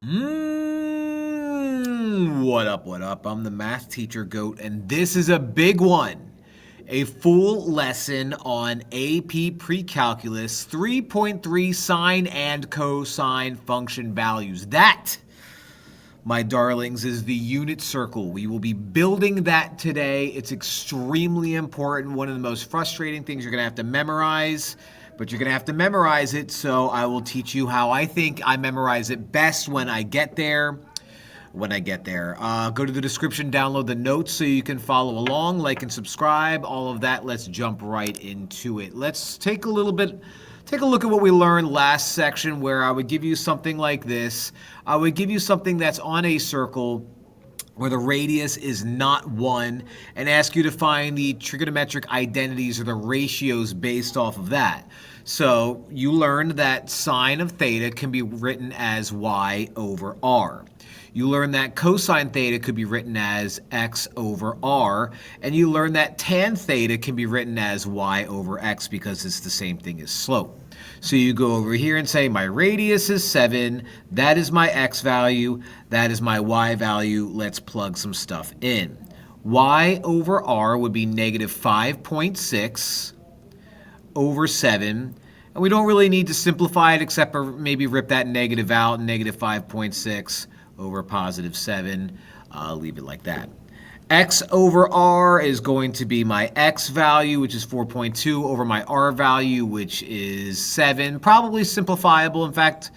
What up, what up? I'm the math teacher Goat, and this is a big one. A full lesson on AP Precalculus 3.3 Sine and Cosine function values. That, my darlings, is the unit circle. We will be building that today. It's extremely important. One of the most frustrating things you're going to have to memorize, but you're going to have to memorize it, so I will teach you how I think I memorize it best when I get there. Go to the description, download the notes so you can follow along, like and subscribe, all of that. Let's jump right into it. Let's take a look at what we learned last section, where I would give you something like this. I would give you something that's on a circle where the radius is not 1, and ask you to find the trigonometric identities or the ratios based off of that. So you learned that sine of theta can be written as y over r. You learned that cosine theta could be written as x over r, and you learned that tan theta can be written as y over x because it's the same thing as slope. So you go over here and say my radius is 7, that is my x value, that is my y value. Let's plug some stuff in. Y over r would be negative 5.6 over 7. And we don't really need to simplify it except for maybe rip that negative out, negative 5.6 over positive 7. Leave it like that. X over r is going to be my x value, which is 4.2, over my r value, which is 7. Probably simplifiable. In fact,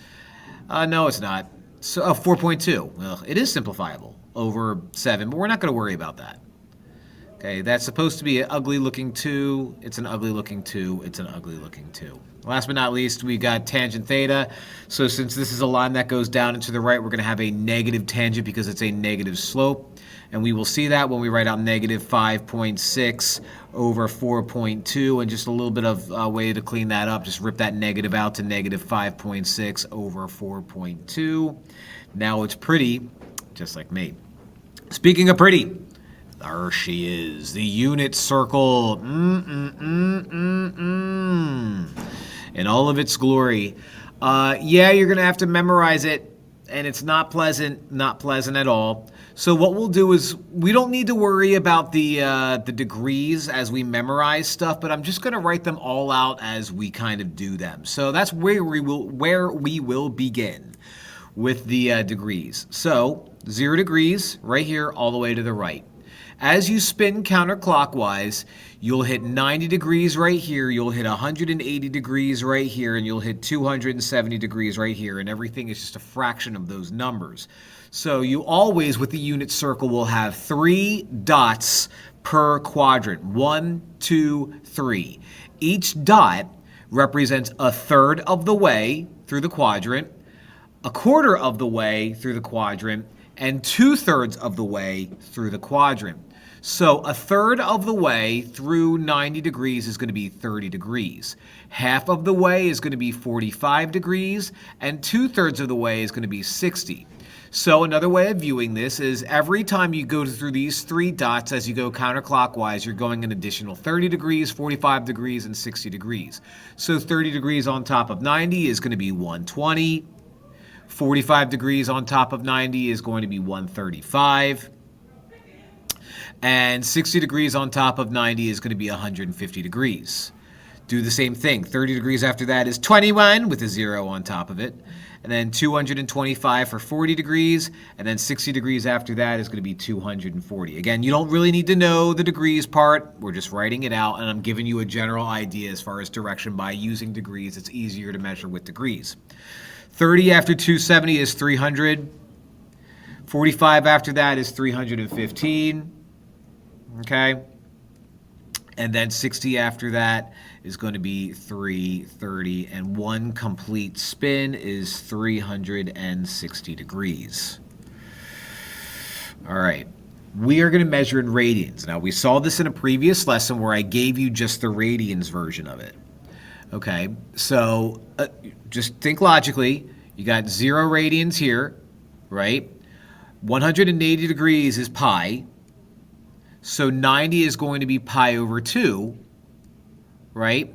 no, it's not. So 4.2. Well, it is simplifiable over 7, but we're not going to worry about that. Okay, that's supposed to be an ugly looking 2. It's an ugly looking 2. It's an ugly looking 2. Last but not least, we got tangent theta. So since this is a line that goes down and to the right, we're going to have a negative tangent because it's a negative slope. And we will see that when we write out negative 5.6 over 4.2. And just a little bit of a way to clean that up, just rip that negative out to negative 5.6 over 4.2. Now it's pretty, just like me. Speaking of pretty, there she is, the unit circle. In all of its glory. Yeah, you're going to have to memorize it, and it's not pleasant at all. So what we'll do is, we don't need to worry about the degrees as we memorize stuff, but I'm just going to write them all out as we kind of do them. So that's where we will begin with the degrees. So 0 degrees right here all the way to the right. As you spin counterclockwise, you'll hit 90 degrees right here, you'll hit 180 degrees right here, and you'll hit 270 degrees right here, and everything is just a fraction of those numbers. So you always, with the unit circle, will have 3 dots per quadrant. 1, 2, 3. Each dot represents a third of the way through the quadrant, a quarter of the way through the quadrant, and 2/3 of the way through the quadrant. So a third of the way through 90 degrees is going to be 30 degrees. Half of the way is going to be 45 degrees, and 2/3 of the way is going to be 60. So another way of viewing this is every time you go through these 3 dots as you go counterclockwise, you're going an additional 30 degrees, 45 degrees, and 60 degrees. So 30 degrees on top of 90 is going to be 120. 45 degrees on top of 90 is going to be 135. And 60 degrees on top of 90 is going to be 150 degrees. Do the same thing. 30 degrees after that is 21 with a 0 on top of it. And then 225 for 40 degrees. And then 60 degrees after that is going to be 240. Again, you don't really need to know the degrees part. We're just writing it out, and I'm giving you a general idea as far as direction by using degrees. It's easier to measure with degrees. 30 after 270 is 300. 45 after that is 315. Okay? And then 60 after that is going to be 330. And one complete spin is 360 degrees. All right. We are going to measure in radians. Now, we saw this in a previous lesson where I gave you just the radians version of it. Okay, so just think logically. You got 0 radians here, right? 180 degrees is pi. So 90 is going to be pi over 2, right?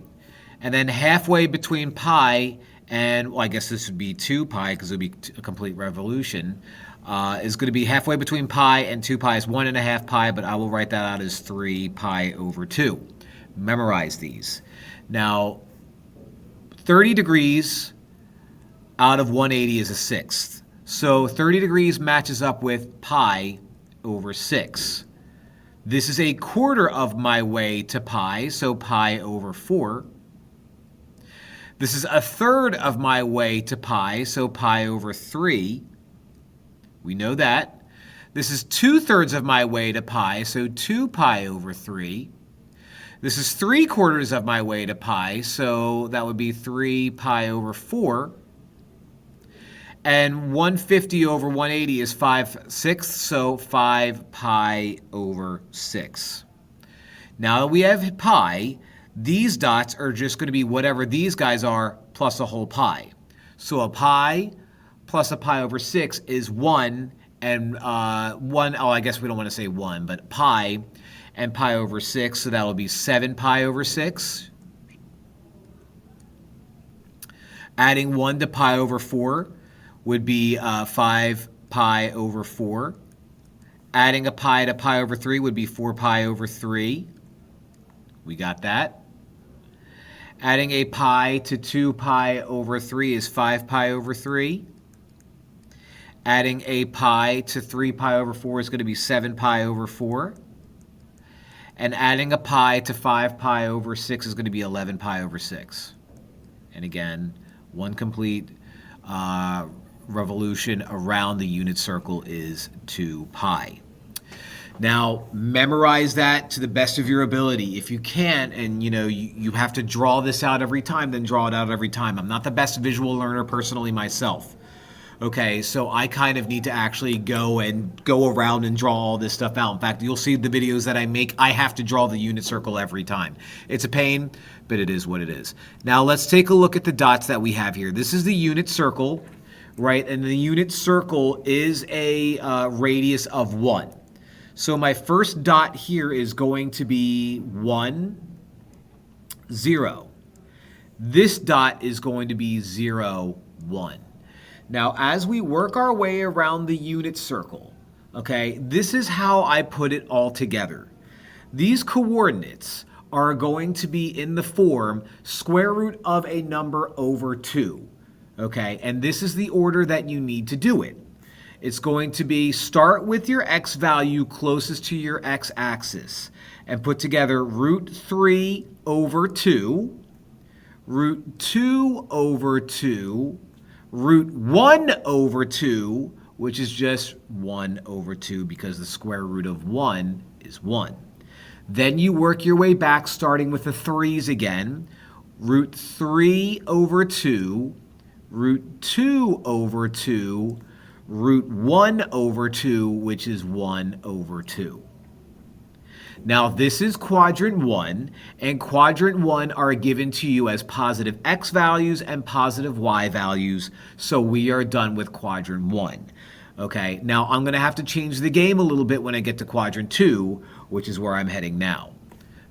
And then halfway between pi and well, I guess this would be 2 pi because it would be a complete revolution, is going to be halfway between pi and 2 pi is 1.5 pi, but I will write that out as 3 pi over 2. Memorize these. Now, 30 degrees out of 180 is a sixth. So 30 degrees matches up with pi over 6. This is a quarter of my way to pi, so pi over 4. This is a third of my way to pi, so pi over 3. We know that. This is 2/3 of my way to pi, so 2 pi over 3. This is 3/4 of my way to pi, so that would be 3 pi over 4. And 150 over 180 is 5/6, so 5 pi over 6. Now that we have pi, these dots are just going to be whatever these guys are plus a whole pi. So a pi plus a pi over 6 is 1, and I guess we don't want to say 1, but pi and pi over 6, so that will be 7 pi over 6. Adding 1 to pi over 4 would be 5 pi over 4. Adding a pi to pi over 3 would be 4 pi over 3. We got that. Adding a pi to 2 pi over 3 is 5 pi over 3. Adding a pi to 3 pi over 4 is going to be 7 pi over 4. And adding a pi to 5 pi over 6 is going to be 11 pi over 6. And again, one complete revolution around the unit circle is 2 pi. Now, memorize that to the best of your ability. If you can't, and you have to draw this out every time, then draw it out every time. I'm not the best visual learner personally myself. Okay, so I kind of need to actually go around and draw all this stuff out. In fact, you'll see the videos that I make, I have to draw the unit circle every time. It's a pain, but it is what it is. Now, let's take a look at the dots that we have here. This is the unit circle, right? And the unit circle is a radius of 1. So my first dot here is going to be 1, 0. This dot is going to be 0, 1. Now, as we work our way around the unit circle, okay, this is how I put it all together. These coordinates are going to be in the form square root of a number over 2, okay? And this is the order that you need to do it. It's going to be start with your x value closest to your x-axis and put together root 3 over 2, root 2 over 2, root 1 over 2, which is just 1 over 2 because the square root of 1 is 1. Then you work your way back starting with the 3's again. Root 3 over 2, root 2 over 2, root 1 over 2, which is 1 over 2. Now this is quadrant 1, and quadrant 1 are given to you as positive x values and positive y values, so we are done with quadrant 1. Okay, now I'm going to have to change the game a little bit when I get to quadrant 2, which is where I'm heading now.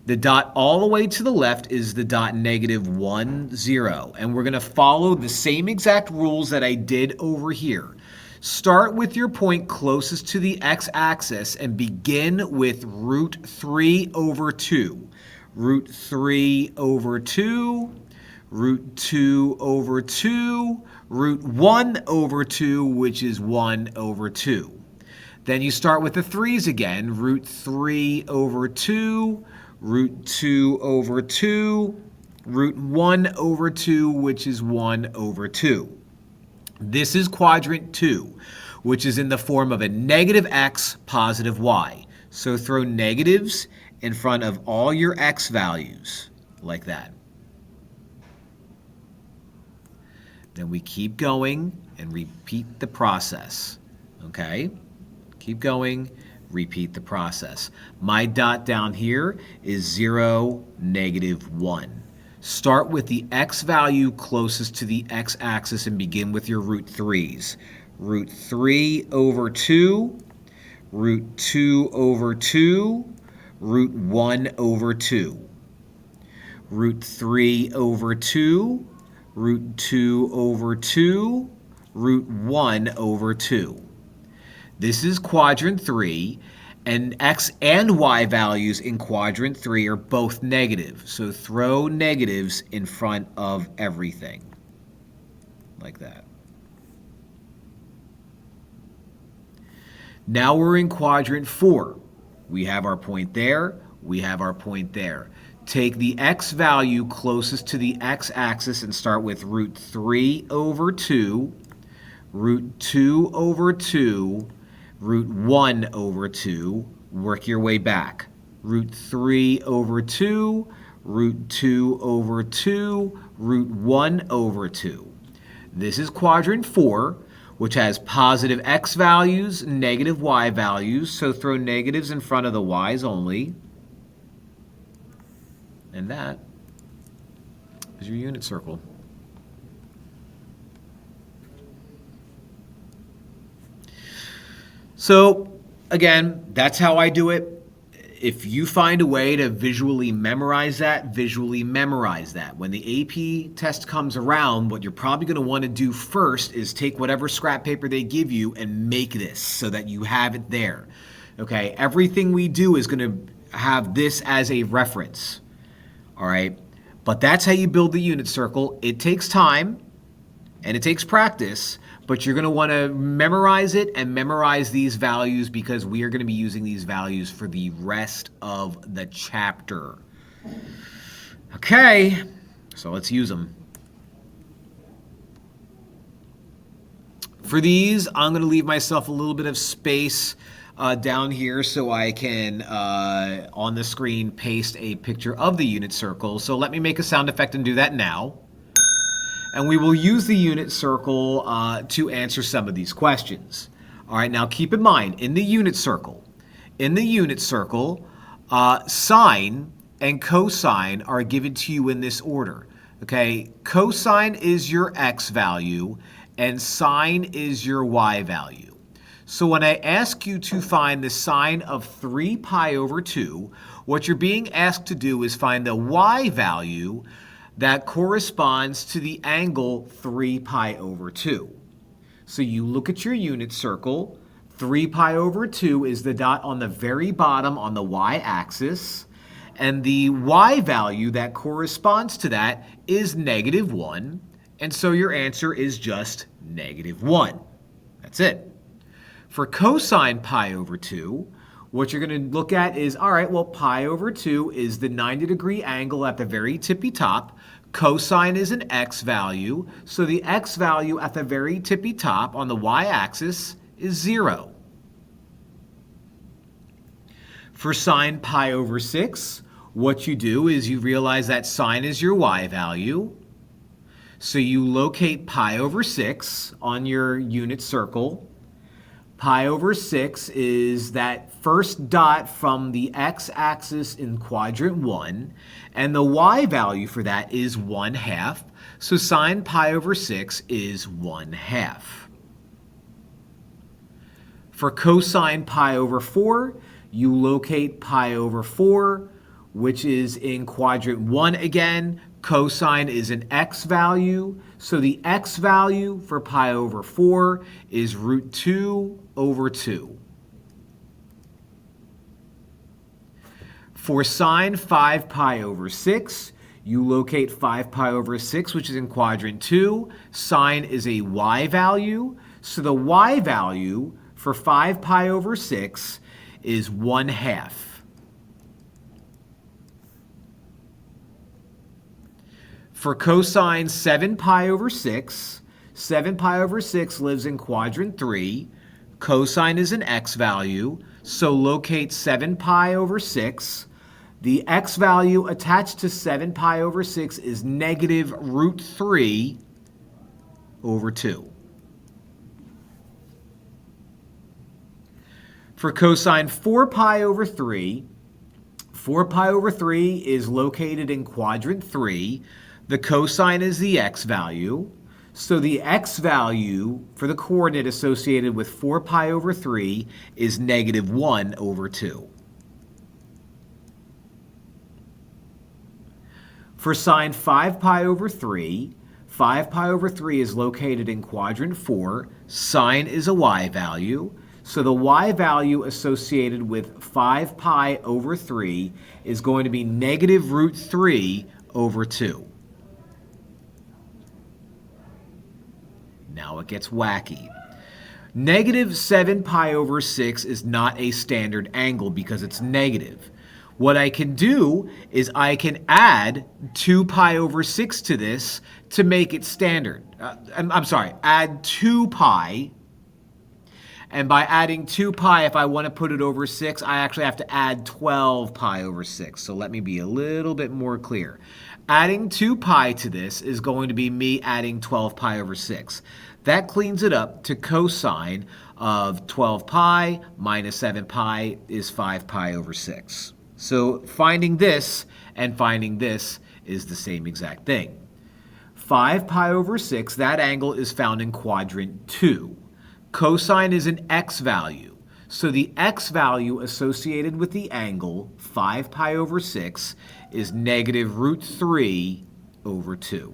The dot all the way to the left is the dot -1, 0, and we're going to follow the same exact rules that I did over here. Start with your point closest to the x-axis and begin with root 3 over 2. Root 3 over 2, root 2 over 2, root 1 over 2, which is 1 over 2. Then you start with the 3's again. Root 3 over 2, root 2 over 2, root 1 over 2, which is 1 over 2. This is quadrant 2, which is in the form of a negative x, positive y. So throw negatives in front of all your x values, like that. Then we keep going and repeat the process, okay? Keep going, repeat the process. My dot down here is 0, -1. Start with the x value closest to the x-axis and begin with your root 3's. Root 3 over 2, root 2 over 2, root 1 over 2. Root 3 over 2, root 2 over 2, root 1 over 2. This is quadrant 3, and x and y values in quadrant 3 are both negative. So throw negatives in front of everything, like that. Now we're in quadrant 4. We have our point there, we have our point there. Take the x value closest to the x-axis and start with root 3 over 2, root 2 over 2, root 1 over 2, work your way back. Root 3 over 2, root 2 over 2, root 1 over 2. This is quadrant 4, which has positive x values, negative y values, so throw negatives in front of the y's only. And that is your unit circle. So again, that's how I do it. If you find a way to visually memorize that, visually memorize that. When the AP test comes around, what you're probably going to want to do first is take whatever scrap paper they give you and make this so that you have it there. Okay, everything we do is going to have this as a reference. All right, but that's how you build the unit circle. It takes time and it takes practice, but you're going to want to memorize it and memorize these values because we are going to be using these values for the rest of the chapter. Okay, so let's use them. For these, I'm going to leave myself a little bit of space down here so I can, on the screen, paste a picture of the unit circle. So let me make a sound effect and do that now. And we will use the unit circle to answer some of these questions. All right, now keep in mind, in the unit circle, sine and cosine are given to you in this order. Okay, cosine is your x value and sine is your y value. So when I ask you to find the sine of 3 pi over 2, what you're being asked to do is find the y value that corresponds to the angle 3 pi over 2. So you look at your unit circle, 3 pi over 2 is the dot on the very bottom on the y-axis, and the y value that corresponds to that is -1, and so your answer is just -1. That's it. For cosine pi over 2, what you're going to look at is, all right, well, pi over 2 is the 90-degree angle at the very tippy top. Cosine is an x value, so the x value at the very tippy top on the y-axis is 0. For sine pi over 6, what you do is you realize that sine is your y value. So you locate pi over 6 on your unit circle. Pi over 6 is that first dot from the x-axis in quadrant 1, and the y value for that is 1/2. So sine pi over 6 is 1/2. For cosine pi over 4, you locate pi over 4, which is in quadrant 1 again. Cosine is an x value, so the x value for pi over 4 is root 2 over 2. For sine 5 pi over 6, you locate 5 pi over 6, which is in quadrant 2. Sine is a y value, so the y value for 5 pi over 6 is 1/2. For cosine 7 pi over 6, 7 pi over 6 lives in quadrant 3. Cosine is an x value, so locate 7 pi over 6. The x value attached to 7 pi over 6 is negative root 3 over 2. For cosine 4 pi over 3, 4 pi over 3 is located in quadrant 3. The cosine is the x value, so the x value for the coordinate associated with 4 pi over 3 is -1 over 2. For sine 5 pi over 3, 5 pi over 3 is located in quadrant 4. Sine is a y value. So the y value associated with 5 pi over 3 is going to be negative root 3 over 2. Now it gets wacky. Negative 7 pi over 6 is not a standard angle because it's negative. What I can do is I can add 2 pi over 6 to this to make it standard. I'm sorry, add 2 pi. And by adding 2 pi, if I want to put it over 6, I actually have to add 12 pi over 6. So let me be a little bit more clear. Adding 2 pi to this is going to be me adding 12 pi over 6. That cleans it up to cosine of 12 pi minus 7 pi is 5 pi over 6. So finding this and finding this is the same exact thing. 5 pi over 6, that angle is found in quadrant 2. Cosine is an x value. So the x value associated with the angle, 5 pi over 6, is negative root 3 over 2.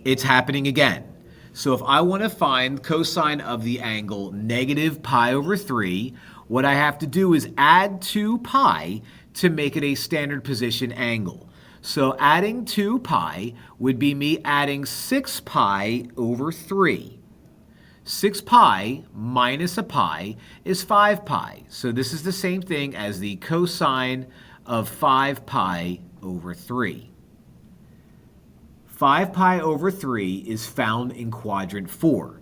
It's happening again. So if I want to find cosine of the angle negative pi over 3, what I have to do is add 2 pi to make it a standard position angle. So adding 2 pi would be me adding 6 pi over 3. 6 pi minus a pi is 5 pi. So this is the same thing as the cosine of 5 pi over 3. 5 pi over 3 is found in quadrant 4.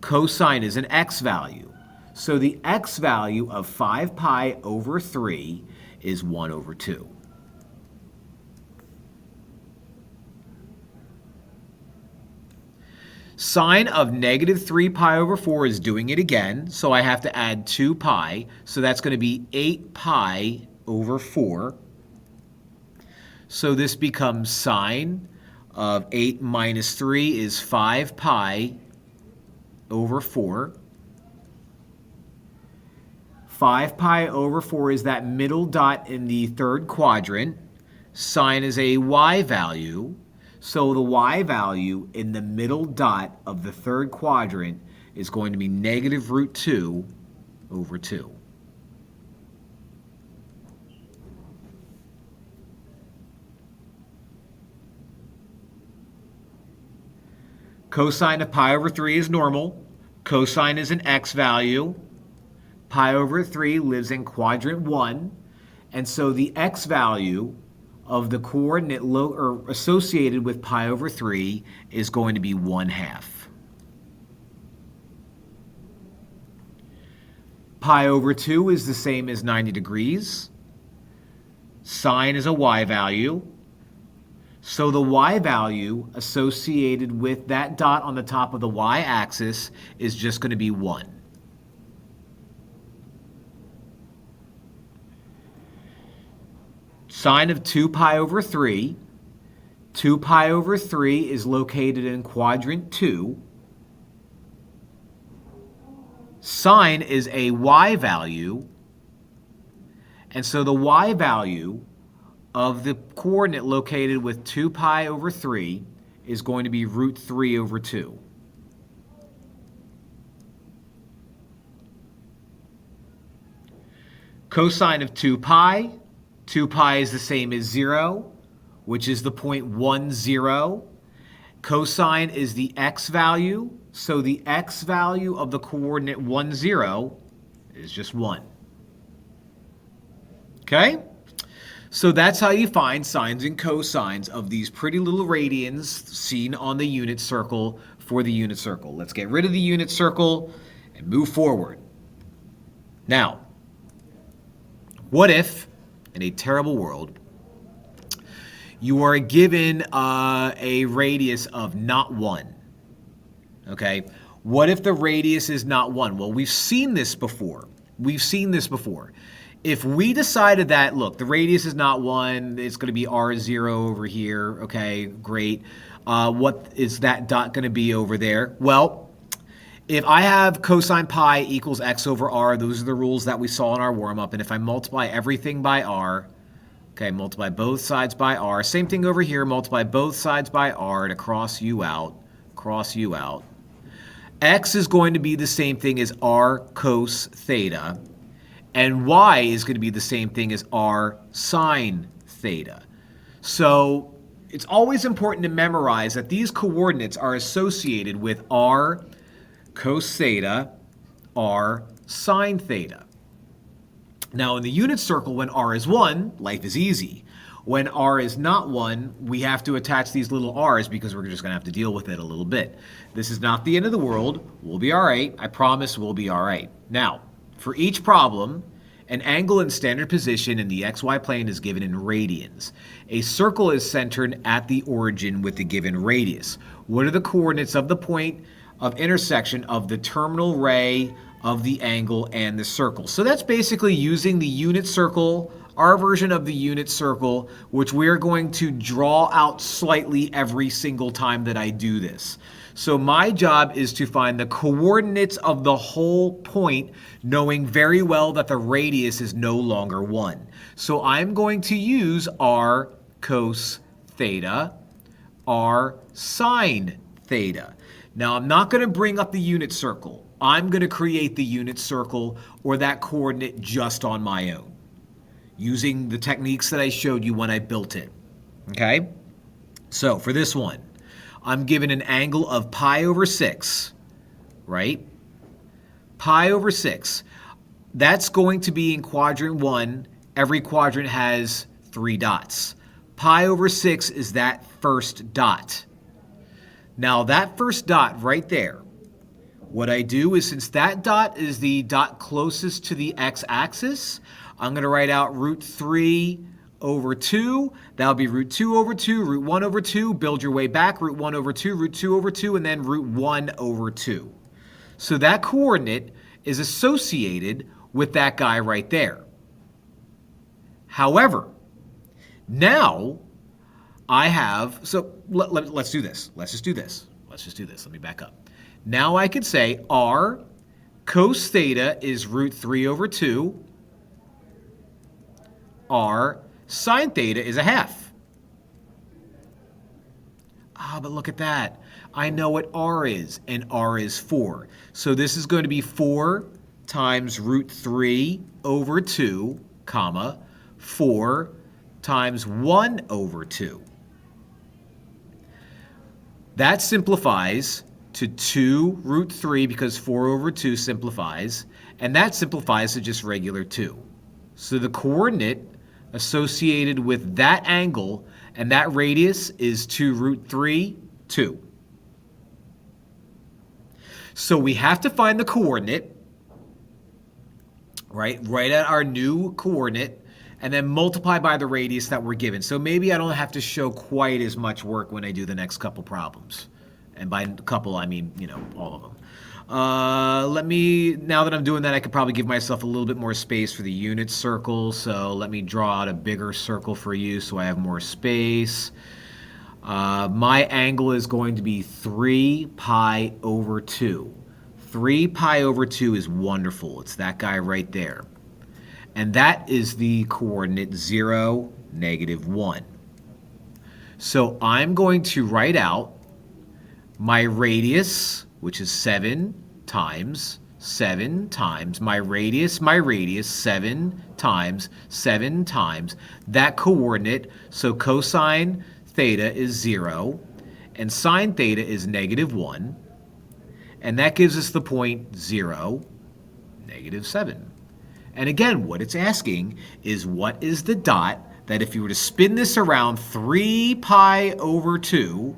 Cosine is an x value. So the x value of 5 pi over 3 is 1 over 2. Sine of negative 3 pi over 4 is doing it again, so I have to add 2 pi. So that's going to be 8 pi over 4. So this becomes sine of 8 minus 3 is 5 pi over 4. 5 pi over 4 is that middle dot in the third quadrant. Sine is a y value. So the y value in the middle dot of the third quadrant is going to be negative root 2 over 2. Cosine of pi over 3 is normal. Cosine is an x value. Pi over 3 lives in quadrant 1. And so the x value of the coordinate associated with pi over 3 is going to be 1/2. Pi over 2 is the same as 90 degrees. Sine is a y value. So the y value associated with that dot on the top of the y-axis is just going to be 1. Sine of 2 pi over 3. 2 pi over 3 is located in quadrant 2. Sine is a y value. And so the y value of the coordinate located with 2 pi over 3 is going to be root 3 over 2. Cosine of 2 pi. 2 pi is the same as 0, which is the point 1, 0. Cosine is the x value, so the x value of the coordinate 1, 0 is just 1. Okay? So that's how you find sines and cosines of these pretty little radians seen on the unit circle for the unit circle. Let's get rid of the unit circle and move forward. Now, what if, in a terrible world, you are given a radius of not 1? Okay? What if the radius is not 1? Well, we've seen this before. If we decided that, look, the radius is not 1, it's going to be r0 over here, okay, great. What is that dot going to be over there? Well, if I have cosine pi equals x over r, those are the rules that we saw in our warm-up, and if I multiply everything by r, Okay, multiply both sides by r. Same thing over here, multiply both sides by r to cross u out, cross u out. X is going to be the same thing as r cos theta, and y is going to be the same thing as r sine theta. So it's always important to memorize that these coordinates are associated with r cos theta, r sine theta. Now in the unit circle, when r is 1, life is easy. When r is not 1, we have to attach these little r's because we're just going to have to deal with it a little bit. This is not the end of the world. We'll be all right. I promise we'll be all right. Now, for each problem, an angle in standard position in the xy plane is given in radians. A circle is centered at the origin with the given radius. What are the coordinates of the point of intersection of the terminal ray of the angle and the circle? So that's basically using the unit circle, our version of the unit circle, which we're going to draw out slightly every single time that I do this. So my job is to find the coordinates of the whole point, knowing very well that the radius is no longer 1. So I'm going to use r cos theta, r sine theta. Now I'm not going to bring up the unit circle. I'm going to create the unit circle or that coordinate just on my own, using the techniques that I showed you when I built it. Okay? So for this one, I'm given an angle of pi over 6, right? Pi over 6. That's going to be in quadrant 1. Every quadrant has 3 dots. Pi over 6 is that first dot. Now that first dot right there, what I do is, since that dot is the dot closest to the x-axis, I'm going to write out root 3 over 2. That'll be root 2 over 2, root 1 over 2. Build your way back, root 1 over 2, root 2 over 2, and then root 1 over 2. So that coordinate is associated with that guy right there. However, now I have, so let's do this. Let's just do this. Let me back up. Now I could say r cos theta is root 3 over 2. R sine theta is a half. But look at that. I know what r is, and r is 4. So this is going to be 4 times root 3 over 2, comma, 4 times 1 over 2. That simplifies to 2 root 3 because 4 over 2 simplifies, and that simplifies to just regular 2. So the coordinate associated with that angle and that radius is 2 root 3, 2. So we have to find the coordinate, right at our new coordinate, and then multiply by the radius that we're given. So maybe I don't have to show quite as much work when I do the next couple problems. And by couple, I mean, all of them. Now that I'm doing that, I could probably give myself a little bit more space for the unit circle. So let me draw out a bigger circle for you so I have more space. My angle is going to be 3 pi over 2. 3 pi over 2 is wonderful. It's that guy right there. And that is the coordinate 0, -1. So I'm going to write out my radius, which is 7 times my radius, 7 times that coordinate. So cosine theta is 0, and sine theta is -1. And that gives us the point 0, -7. And again, what it's asking is, what is the dot that if you were to spin this around 3 pi over 2,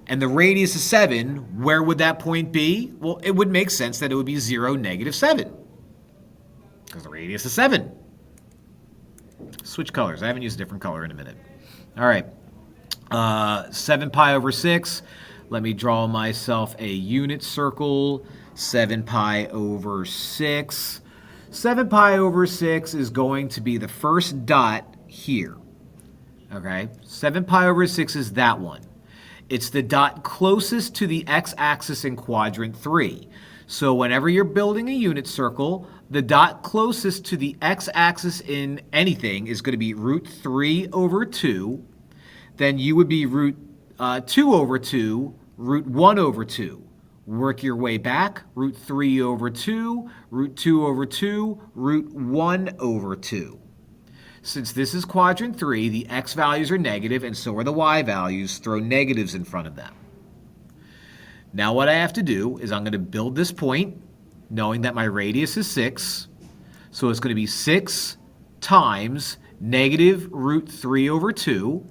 and the radius is 7, where would that point be? Well, it would make sense that it would be 0, -7. Because the radius is 7. Switch colors. I haven't used a different color in a minute. All right. 7 pi over 6. Let me draw myself a unit circle. 7 pi over 6. 7 pi over 6 is going to be the first dot here. Okay? 7 pi over 6 is that one. It's the dot closest to the x-axis in quadrant 3. So whenever you're building a unit circle, the dot closest to the x-axis in anything is going to be root 3 over 2. Then you would be root 2 over 2, root 1 over 2. Work your way back, root 3 over 2, root 2 over 2, root 1 over 2. Since this is quadrant 3, the x values are negative and so are the y values. Throw negatives in front of them. Now what I have to do is I'm going to build this point, knowing that my radius is 6. So it's going to be 6 times negative root 3 over 2,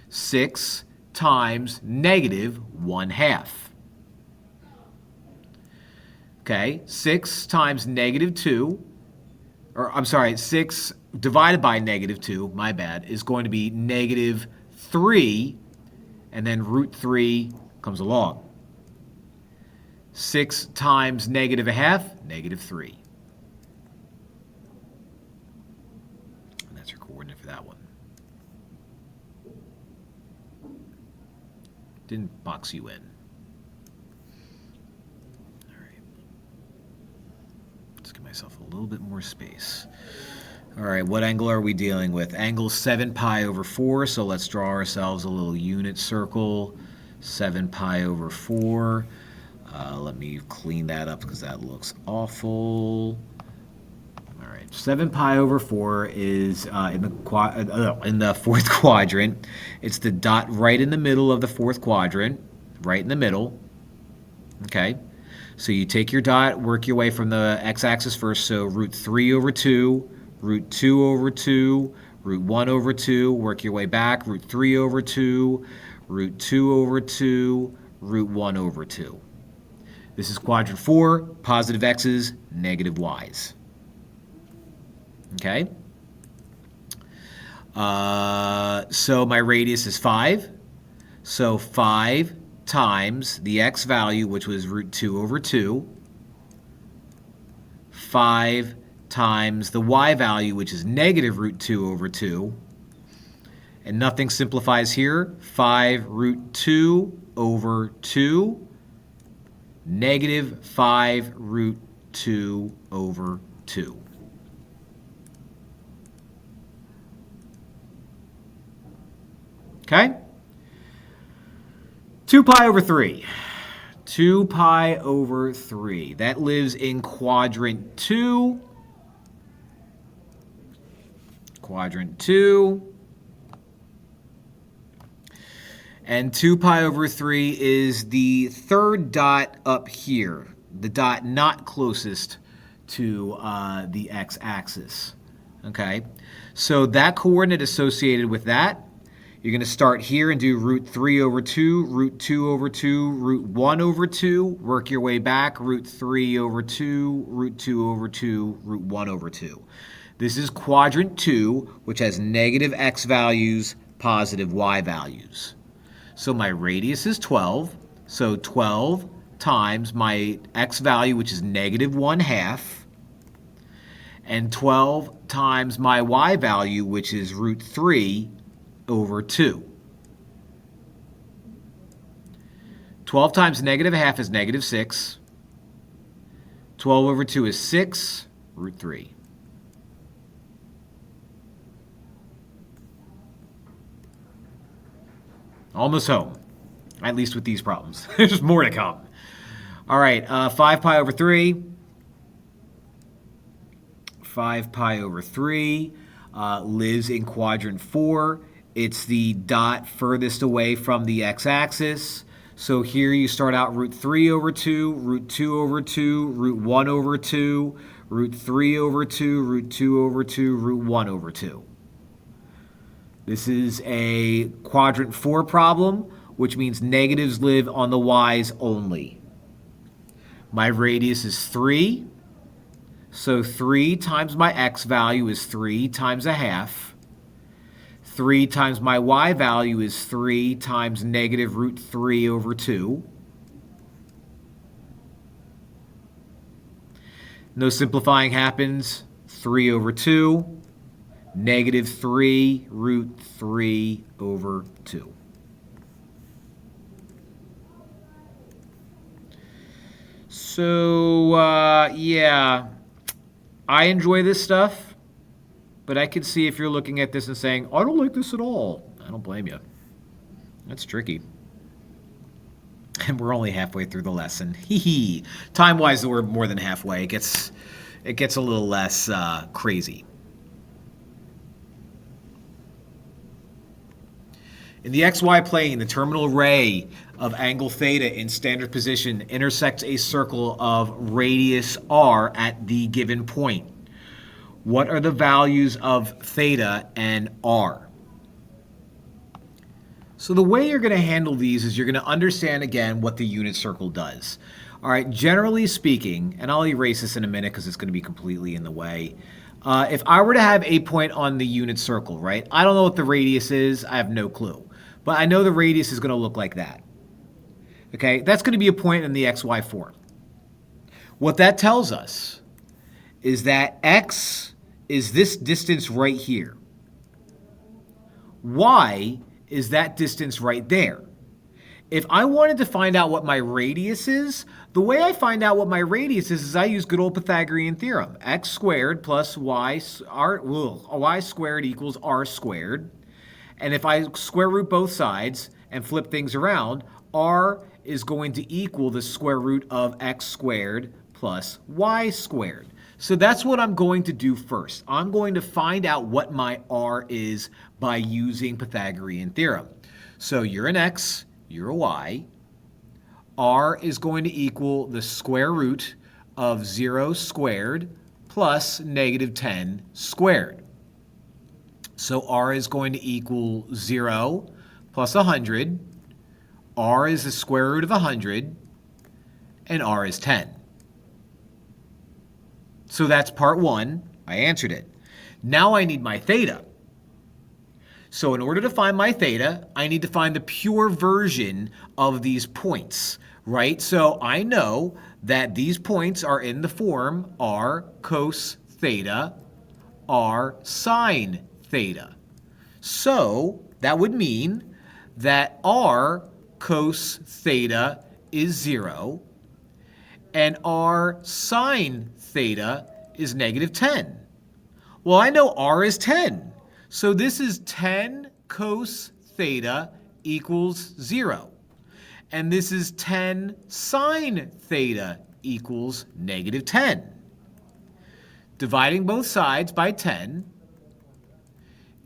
6 times negative 1/2. Okay, 6 times negative 2, or I'm sorry, 6 divided by negative 2, my bad, is going to be negative 3, and then root 3 comes along. 6 times negative 1/2, negative 3. And that's your coordinate for that one. Didn't box you in. All right. Let's give myself a little bit more space. All right, what angle are we dealing with? Angle 7 pi over 4, so let's draw ourselves a little unit circle. 7 pi over 4. Let me clean that up because that looks awful. All right, 7 pi over 4 is in the fourth quadrant. It's the dot right in the middle of the fourth quadrant, right in the middle. Okay, so you take your dot, work your way from the x-axis first. So root 3 over 2, root 2 over 2, root 1 over 2, work your way back, root 3 over 2, root 2 over 2, root 1 over 2. This is quadrant 4, positive x's, negative y's. Okay? So my radius is 5. So 5 times the x value, which was root 2 over 2. 5 times the y value, which is negative root 2 over 2. And nothing simplifies here. 5 root 2 over 2. Negative 5 root 2 over 2. Okay? 2 pi over 3. 2 pi over 3. That lives in quadrant 2. Quadrant 2. And 2 pi over 3 is the third dot up here, the dot not closest to the x-axis. Okay, so that coordinate associated with that, you're going to start here and do root 3 over 2, root 2 over 2, root 1 over 2, work your way back, root 3 over 2, root 2 over 2, root 1 over 2. This is quadrant 2, which has negative x values, positive y values. So my radius is 12, so 12 times my x value, which is negative 1/2, and 12 times my y value, which is root 3 over 2. 12 times negative 1/2 is negative 6. 12 over 2 is 6, root 3. Almost home, at least with these problems. There's more to come. All right, 5 pi over 3. 5 pi over 3 lives in quadrant 4. It's the dot furthest away from the x-axis. So here you start out root 3 over 2, root 2 over 2, root 1 over 2, root 3 over 2, root 2 over 2, root 1 over 2. This is a quadrant 4 problem, which means negatives live on the y's only. My radius is 3, so 3 times my x value is 3 times 1/2. 3 times my y value is 3 times negative root 3 over 2. No simplifying happens. 3 over 2. Negative 3 root 3 over 2. So, yeah, I enjoy this stuff, but I can see if you're looking at this and saying, I don't like this at all. I don't blame you. That's tricky. And we're only halfway through the lesson. Hee hee. Time-wise, we're more than halfway. It gets a little less crazy. In the xy plane, the terminal ray of angle theta in standard position intersects a circle of radius r at the given point. What are the values of theta and r? So the way you're going to handle these is you're going to understand again what the unit circle does. All right, generally speaking, and I'll erase this in a minute because it's going to be completely in the way. If I were to have a point on the unit circle, right? I don't know what the radius is. I have no clue. But I know the radius is going to look like that. Okay, that's going to be a point in the xy form. What that tells us is that x is this distance right here. Y is that distance right there. If I wanted to find out what my radius is, the way I find out what my radius is I use good old Pythagorean theorem. X squared plus y squared equals r squared. And if I square root both sides and flip things around, r is going to equal the square root of x squared plus y squared. So that's what I'm going to do first. I'm going to find out what my r is by using Pythagorean theorem. So you're an x, you're a y. R is going to equal the square root of 0 squared plus negative 10 squared. So r is going to equal 0 plus 100. R is the square root of 100, and r is 10. So that's part one. I answered it. Now I need my theta. So in order to find my theta, I need to find the pure version of these points, right? So I know that these points are in the form r cos theta, r sine theta. So that would mean that r cos theta is 0 and r sine theta is negative 10. Well, I know r is 10. So this is 10 cos theta equals 0. And this is 10 sine theta equals negative 10. Dividing both sides by 10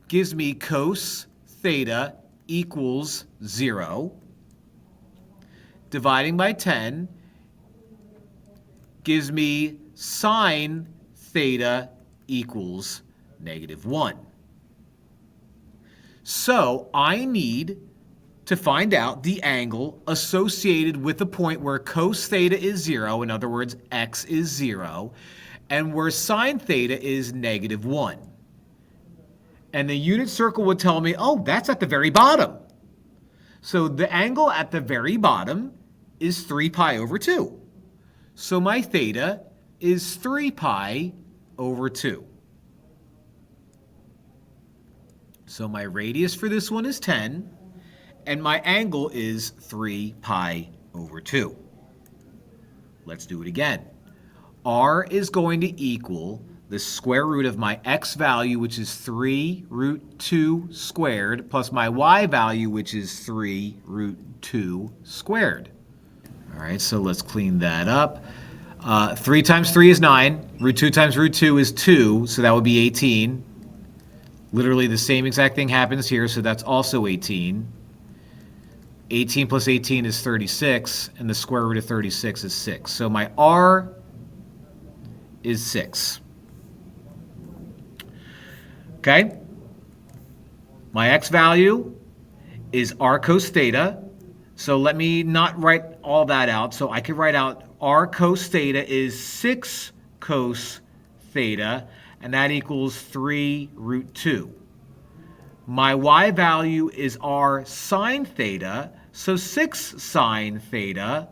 gives me cos theta equals 0. Dividing by 10 gives me sine theta equals negative 1. So I need to find out the angle associated with the point where cos theta is 0, in other words, x is 0, and where sine theta is negative 1. And the unit circle would tell me, oh, that's at the very bottom. So the angle at the very bottom is 3 pi over 2. So my theta is 3 pi over 2. So my radius for this one is 10, and my angle is 3 pi over 2. Let's do it again. R is going to equal the square root of my x value, which is 3 root 2 squared, plus my y value, which is 3 root 2 squared. All right, so let's clean that up. 3 times 3 is 9. Root 2 times root 2 is 2, so that would be 18. Literally the same exact thing happens here, so that's also 18. 18 plus 18 is 36, and the square root of 36 is 6. So my r is 6. Okay? My x value is r cos theta. So let me not write all that out. So I can write out r cos theta is 6 cos theta, and that equals 3 root 2. My y value is r sine theta, so 6 sine theta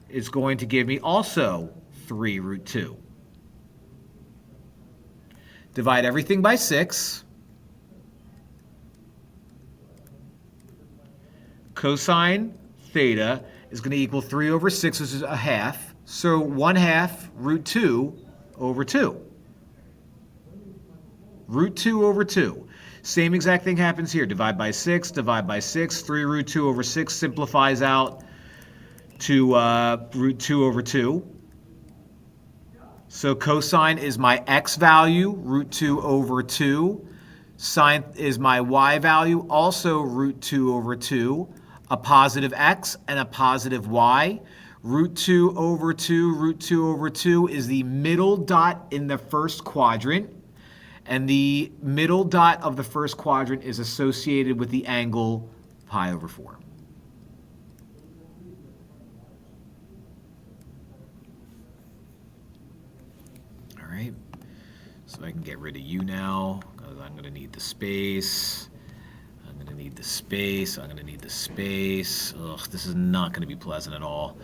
is going to give me also 3 root 2. Divide everything by 6. Cosine theta is going to equal 3 over 6, which is a half. So 1/2 root 2 over 2. Root 2 over 2. Same exact thing happens here. Divide by 6, divide by 6. 3 root 2 over 6 simplifies out to root 2 over 2. So cosine is my x value, root 2 over 2. Sine is my y value, also root 2 over 2. A positive x and a positive y. Root 2 over 2, root 2 over 2 is the middle dot in the first quadrant. And the middle dot of the first quadrant is associated with the angle pi over 4. All right, so I can get rid of u now, because I'm going to need the space. I'm going to need the space. I'm going to need the space. Ugh, this is not going to be pleasant at all.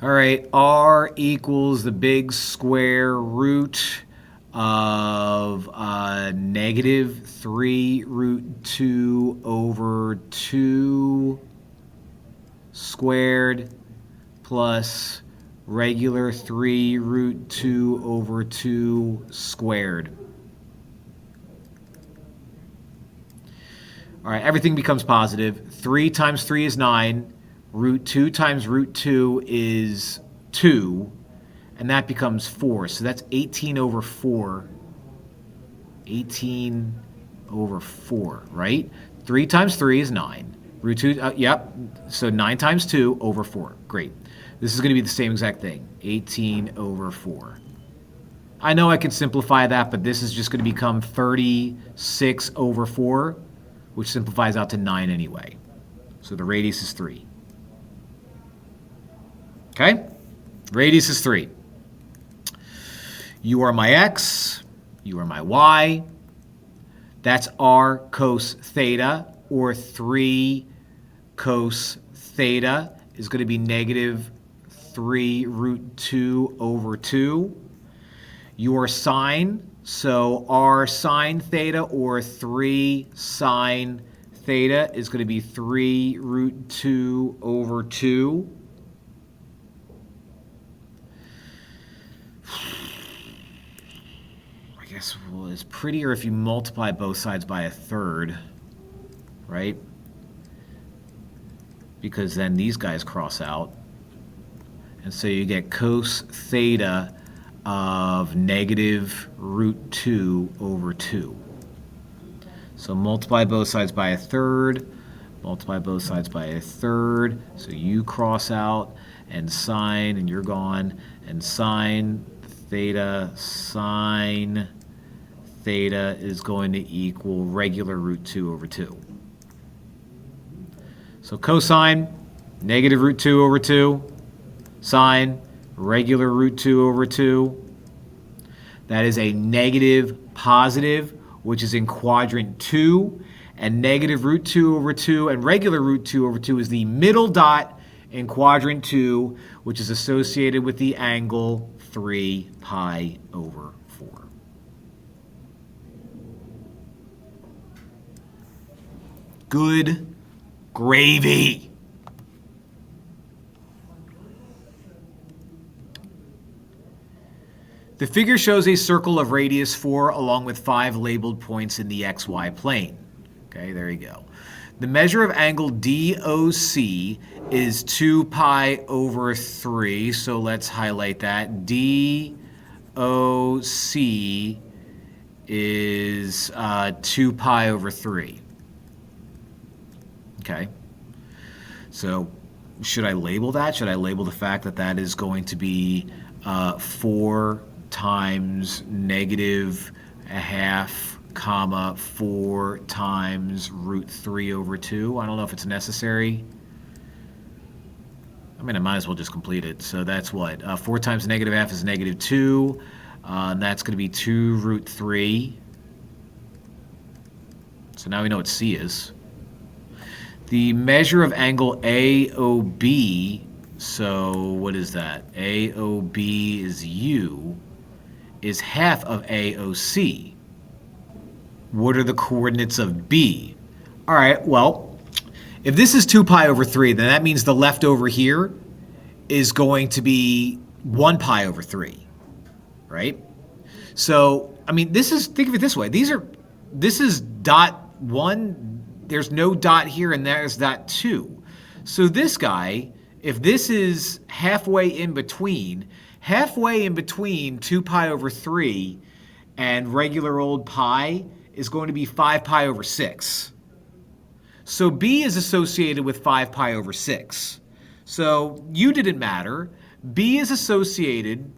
All right, r equals the big square root of negative 3 root 2 over 2 squared plus regular 3 root 2 over 2 squared. All right, everything becomes positive. 3 times 3 is 9. Root 2 times root 2 is 2. And that becomes 4. So that's 18 over 4. 18 over 4, right? 3 times 3 is 9. Root 2, yep. So 9 times 2 over 4. Great. This is going to be the same exact thing. 18 over 4. I know I can simplify that, but this is just going to become 36 over 4, which simplifies out to 9 anyway. So the radius is 3. Okay? Radius is 3. You are my x, you are my y. That's r cos theta, or 3 cos theta is going to be negative 3 root 2 over 2. Your sine, so r sine theta, or 3 sine theta, is going to be 3 root 2 over 2. Well, it's prettier if you multiply both sides by a third, right? Because then these guys cross out. And so you get cos theta of negative root 2 over 2. So multiply both sides by a third, multiply both sides by a third. So you cross out, and sine, and you're gone, and sine theta is going to equal regular root 2 over 2. So cosine, negative root 2 over 2. Sine, regular root 2 over 2. That is a negative positive, which is in quadrant 2. And negative root 2 over 2 and regular root 2 over 2 is the middle dot in quadrant 2, which is associated with the angle 3 pi over 4. Good gravy. The figure shows a circle of radius 4 along with 5 labeled points in the xy plane. Okay, there you go. The measure of angle DOC is 2 pi over 3, so let's highlight that. DOC is 2 pi over 3. Okay, so should I label that? Should I label the fact that that is going to be 4 times negative a half, comma, 4 times root 3 over 2? I don't know if it's necessary. I mean, I might as well just complete it. So that's what? 4 times negative half is negative 2. And that's going to be 2 root 3. So now we know what C is. The measure of angle AOB, so what is that? AOB is U, is half of AOC. What are the coordinates of B? All right, well, If this is 2 pi over 3, then that means the leftover here is going to be 1 pi over 3, right? So, I mean, think of it this way. This is dot 1, there's no dot here, and there's dot 2. So this guy, if this is halfway in between 2 pi over 3 and regular old pi is going to be 5 pi over 6. So B is associated with 5 pi over 6. So U didn't matter. B is associated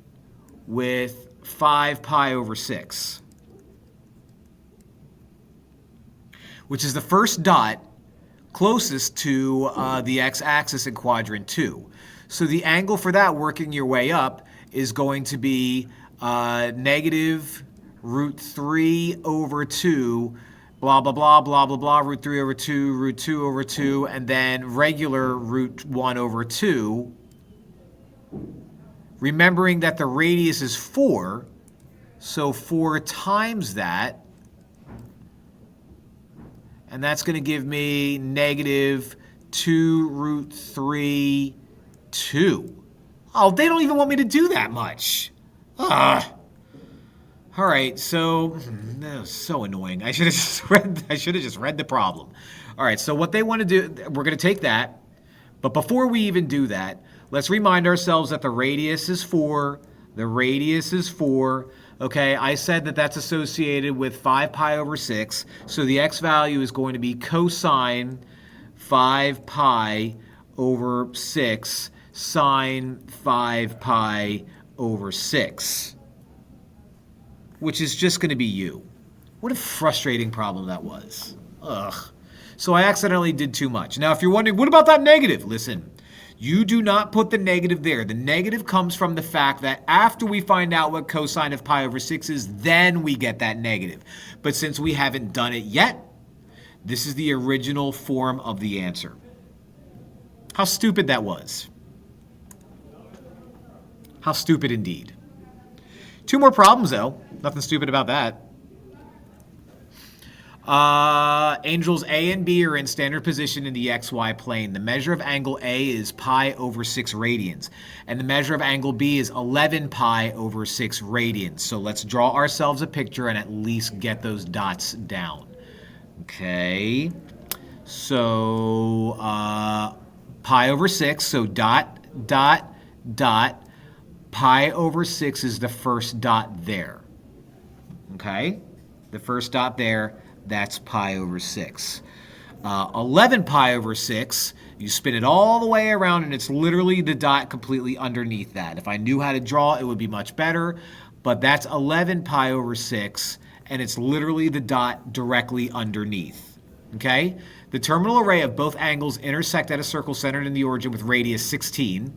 with 5 pi over 6, which is the first dot closest to the x-axis in quadrant 2. So the angle for that, working your way up, is going to be negative root 3 over 2, blah, blah, blah, blah, blah, blah, root 3 over 2, root 2 over 2, and then regular root 1 over 2. Remembering that the radius is 4, so 4 times that, and that's going to give me negative 2 root 3, 2. Oh, they don't even want me to do that much. Ugh. All right, so that was so annoying. I should have just read the problem. All right, so what they want to do, we're going to take that. But before we even do that, let's remind ourselves that the radius is 4. The radius is 4. Okay, I said that that's associated with 5 pi over 6. So the x value is going to be cosine 5 pi over 6 sine 5 pi over 6, which is just going to be u. What a frustrating problem that was. Ugh. So I accidentally did too much. Now, if you're wondering, what about that negative? Listen, you do not put the negative there. The negative comes from the fact that after we find out what cosine of pi over 6 is, then we get that negative. But since we haven't done it yet, this is the original form of the answer. How stupid that was. How stupid indeed. 2 more problems, though. Nothing stupid about that. Angles A and B are in standard position in the xy plane. The measure of angle A is pi over 6 radians, and the measure of angle B is 11 pi over 6 radians. So let's draw ourselves a picture and at least get those dots down. Okay, so pi over 6, so dot, dot, dot. Pi over 6 is the first dot there. Okay, the first dot there, that's pi over 6. 11 pi over 6, you spin it all the way around and it's literally the dot completely underneath that. If I knew how to draw, it would be much better, but that's 11 pi over 6 and it's literally the dot directly underneath. Okay, the terminal array of both angles intersect at a circle centered in the origin with radius 16.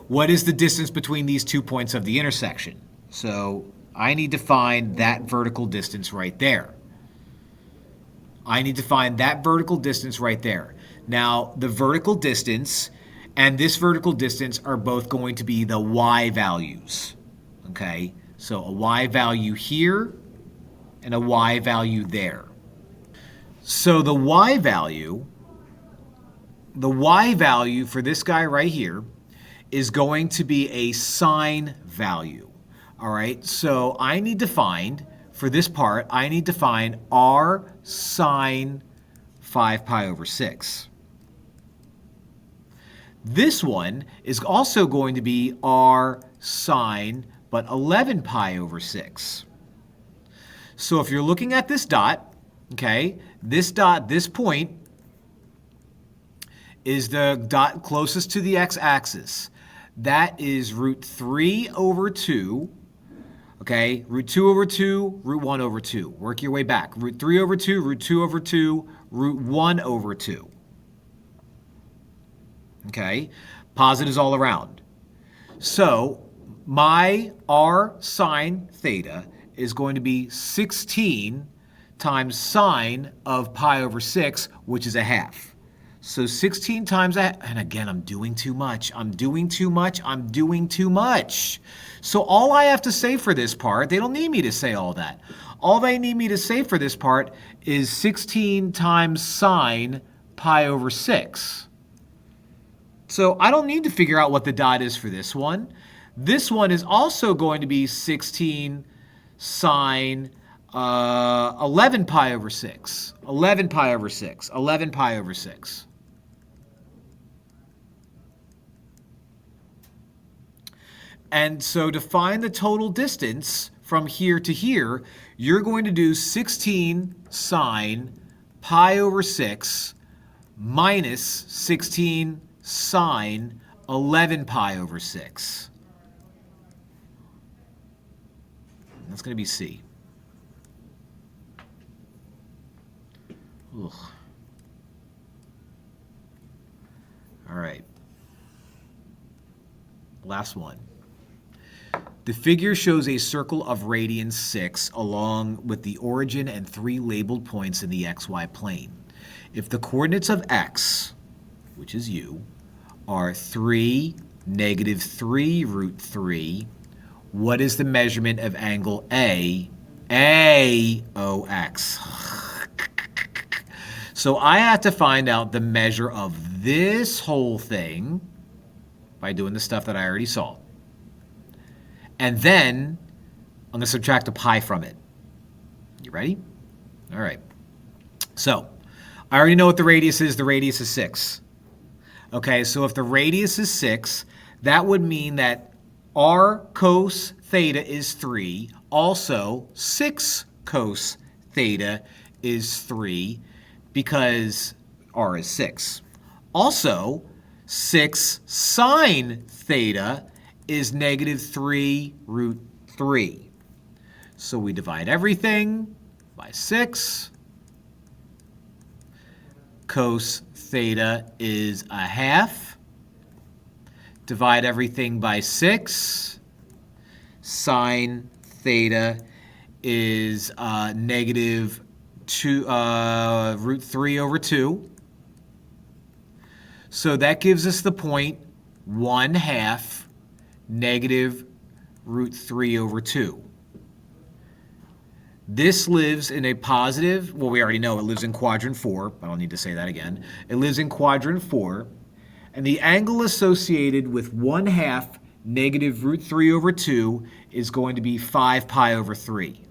What is the distance between these 2 points of the intersection? So I need to find that vertical distance right there. I need to find that vertical distance right there. Now, the vertical distance and this vertical distance are both going to be the y values. Okay, so a y value here and a y value there. So the y value for this guy right here is going to be a sine value. All right, so I need to find, for this part, I need to find r sine 5 pi over 6. This one is also going to be r sine, but 11 pi over 6. So if you're looking at this dot, okay, this dot, this point, is the dot closest to the x-axis. That is root 3 over 2, okay? Root 2 over 2, root 1 over 2. Work your way back. Root 3 over 2, root 2 over 2, root 1 over 2. Okay? Positives all around. So my r sine theta is going to be 16 times sine of pi over 6, which is a half. So 16 times that, and again, I'm doing too much. So all I have to say for this part, they don't need me to say all that. All they need me to say for this part is 16 times sine pi over 6. So I don't need to figure out what the dot is for this one. This one is also going to be 16 sine 11 pi over 6. 11 pi over 6. 11 pi over 6. And so to find the total distance from here to here, you're going to do 16 sine pi over 6 minus 16 sine 11 pi over 6. That's going to be C. Ugh. All right. Last one. The figure shows a circle of radians 6 along with the origin and 3 labeled points in the xy plane. If the coordinates of x, which is u, are 3, negative 3 root 3, what is the measurement of angle AOX? So I have to find out the measure of this whole thing by doing the stuff that I already saw. And then I'm going to subtract a pi from it. You ready? All right. So I already know what the radius is. The radius is 6. Okay, so if the radius is 6, that would mean that r cos theta is 3. Also, 6 cos theta is 3 because r is 6. Also, 6 sine theta is negative 3 root 3. So we divide everything by 6. Cos theta is a half. Divide everything by 6. Sine theta is negative 2 root 3 over 2. So that gives us the point 1/2 negative root 3 over 2. This lives in a positive, well, we already know it lives in quadrant 4. I don't need to say that again. It lives in quadrant 4. And the angle associated with 1/2 negative root 3 over 2 is going to be 5 pi over 3.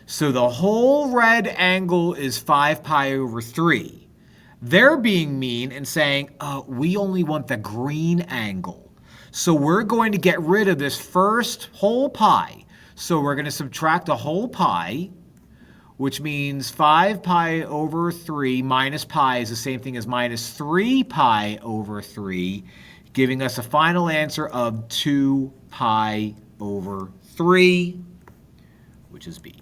So the whole red angle is 5 pi over 3. They're being mean and saying, we only want the green angle. So we're going to get rid of this first whole pi. So we're going to subtract a whole pi, which means 5 pi over 3 minus pi is the same thing as minus 3 pi over 3, giving us a final answer of 2 pi over 3, which is B.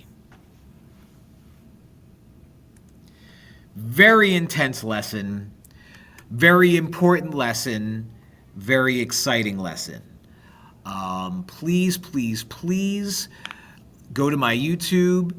Very intense lesson, very important lesson, very exciting lesson. Please, please, please go to my YouTube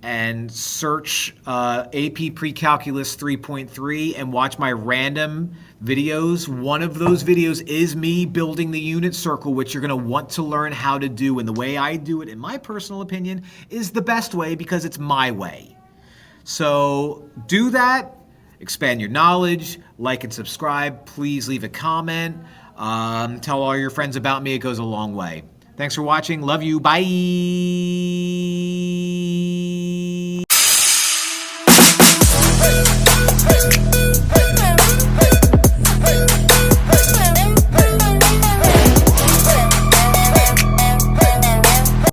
and search AP Precalculus 3.3 and watch my random videos. One of those videos is me building the unit circle, which you're going to want to learn how to do. And the way I do it, in my personal opinion, is the best way because it's my way. So do that, expand your knowledge, like and subscribe. Please leave a comment. Tell all your friends about me. It goes a long way. Thanks for watching. Love you. Bye.